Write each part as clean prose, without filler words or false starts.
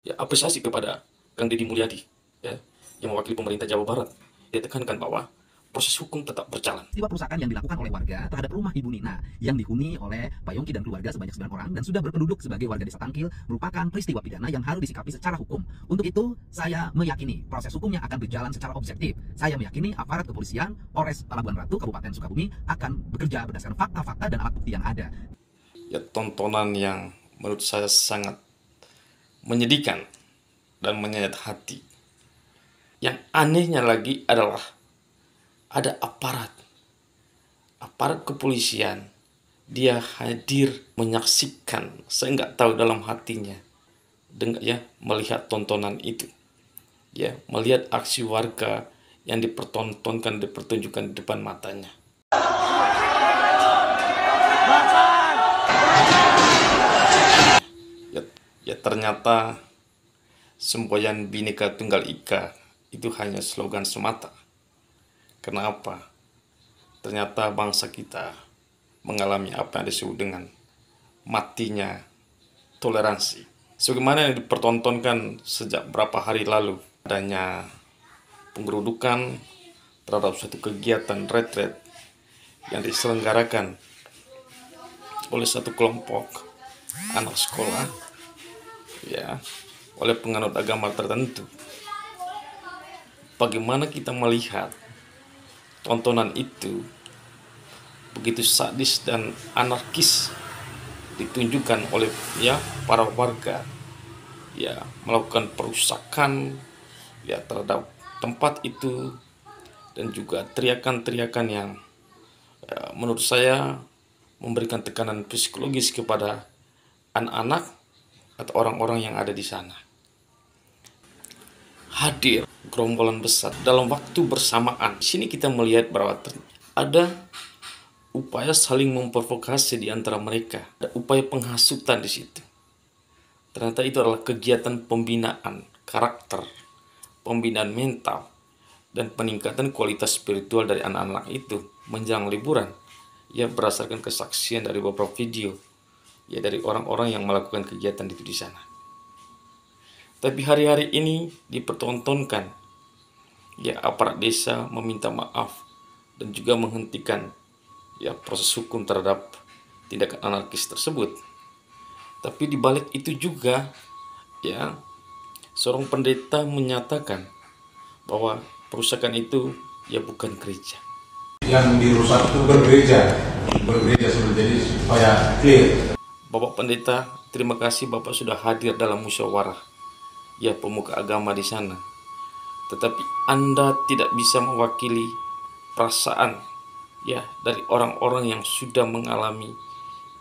Ya, apresiasi kepada Kang Deddy Mulyadi, ya, yang mewakili pemerintah Jawa Barat. Dia tekankan bahwa proses hukum tetap berjalan. Peristiwa perusakan yang dilakukan oleh warga terhadap rumah Ibu Nina yang dihuni oleh Pak Yongki dan keluarga sebanyak 9 orang dan sudah berpenduduk sebagai warga desa Tangkil merupakan peristiwa pidana yang harus disikapi secara hukum. Untuk itu, saya meyakini proses hukumnya akan berjalan secara objektif. Saya meyakini aparat kepolisian Polres Pelabuhan Ratu Kabupaten Sukabumi akan bekerja berdasarkan fakta-fakta dan alat bukti yang ada. Ya, tontonan yang menurut saya sangat menyedihkan dan menyayat hati. Yang anehnya lagi adalah ada aparat kepolisian, dia hadir menyaksikan, saya nggak tahu dalam hatinya, ya, melihat tontonan itu, ya, melihat aksi warga yang dipertunjukkan di depan matanya. Ya, ternyata semboyan Bhinneka Tunggal Ika itu hanya slogan semata. Kenapa? Ternyata bangsa kita mengalami apa yang disebut dengan matinya toleransi. Sebagaimana yang dipertontonkan sejak beberapa hari lalu, adanya penggerudukan terhadap suatu kegiatan retret yang diselenggarakan oleh satu kelompok anak sekolah, ya, oleh penganut agama tertentu. Bagaimana kita melihat tontonan itu begitu sadis dan anarkis ditunjukkan oleh, ya, para warga, ya, melakukan perusakan, ya, terhadap tempat itu, dan juga teriakan-teriakan yang, ya, menurut saya memberikan tekanan psikologis kepada anak-anak atau orang-orang yang ada di sana. Hadir gerombolan besar dalam waktu bersamaan. Di sini kita melihat bahwa ada upaya saling memprovokasi di antara mereka, ada upaya penghasutan di situ. Ternyata itu adalah kegiatan pembinaan karakter, pembinaan mental, dan peningkatan kualitas spiritual dari anak-anak itu menjelang liburan. Ya, berdasarkan kesaksian dari beberapa video, ya, dari orang-orang yang melakukan kegiatan itu di sana. Tapi hari-hari ini dipertontonkan, ya, aparat desa meminta maaf dan juga menghentikan, ya, proses hukum terhadap tindakan anarkis tersebut. Tapi di balik itu juga, ya, seorang pendeta menyatakan bahwa perusakan itu, ya, bukan gereja. Yang dirusak itu bergereja sudah, jadi supaya clear. Bapak Pendeta, terima kasih Bapak sudah hadir dalam musyawarah, ya, pemuka agama di sana. Tetapi Anda tidak bisa mewakili perasaan, ya, dari orang-orang yang sudah mengalami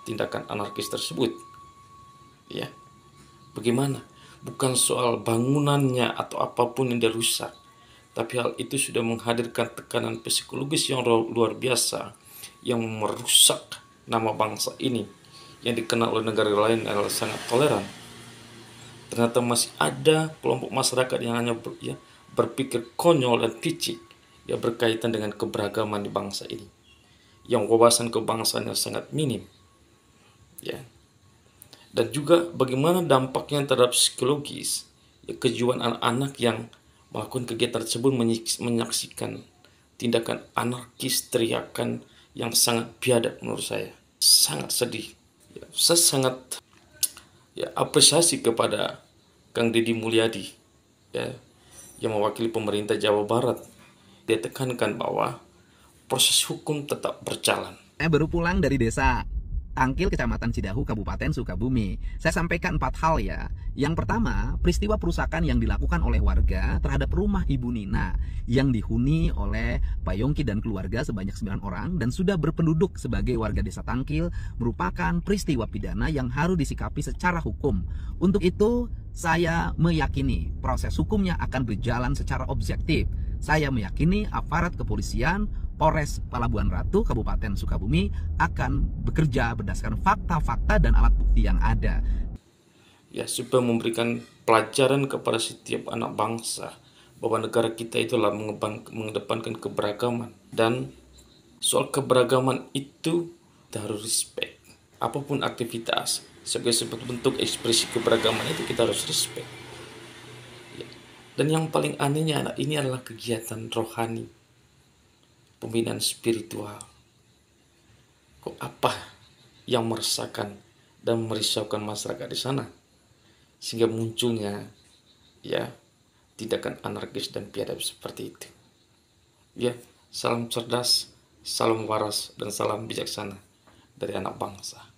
tindakan anarkis tersebut. Ya, bagaimana? Bukan soal bangunannya atau apapun yang dirusak, tapi hal itu sudah menghadirkan tekanan psikologis yang luar biasa yang merusak nama bangsa ini yang dikenal oleh negara lain adalah sangat toleran. Ternyata masih ada kelompok masyarakat yang hanya berpikir konyol dan picik, ya, berkaitan dengan keberagaman di bangsa ini, yang wawasan kebangsaannya sangat minim, ya. Dan juga bagaimana dampaknya terhadap psikologis, ya, kejiwaan anak-anak yang melakukan kegiatan tersebut menyaksikan tindakan anarkis, teriakan yang sangat biadab. Menurut saya sangat sedih, ya. Saya sangat, ya, apresiasi kepada Kang Deddy Mulyadi, ya, yang mewakili pemerintah Jawa Barat. Dia tekankan bahwa proses hukum tetap berjalan. Saya baru pulang dari desa Tangkil, Kecamatan Cidahu, Kabupaten Sukabumi. Saya sampaikan 4 hal, ya. Yang pertama, peristiwa perusakan yang dilakukan oleh warga terhadap rumah Ibu Nina yang dihuni oleh Pak Yongki dan keluarga sebanyak 9 orang dan sudah berpenduduk sebagai warga desa Tangkil merupakan peristiwa pidana yang harus disikapi secara hukum. Untuk itu, saya meyakini proses hukumnya akan berjalan secara objektif. Saya meyakini aparat kepolisian Polres Pelabuhan Ratu Kabupaten Sukabumi akan bekerja berdasarkan fakta-fakta dan alat bukti yang ada. Ya, supaya memberikan pelajaran kepada setiap anak bangsa bahwa negara kita itulah mengedepankan keberagaman, dan soal keberagaman itu kita harus respect. Apapun aktivitas sebagai bentuk ekspresi keberagaman itu kita harus respect. Dan yang paling anehnya ini adalah kegiatan rohani, pembinaan spiritual. Kok apa yang meresahkan dan merisaukan masyarakat di sana sehingga munculnya ya tindakan anarkis dan biadab seperti itu. Ya, salam cerdas, salam waras, dan salam bijaksana dari anak bangsa.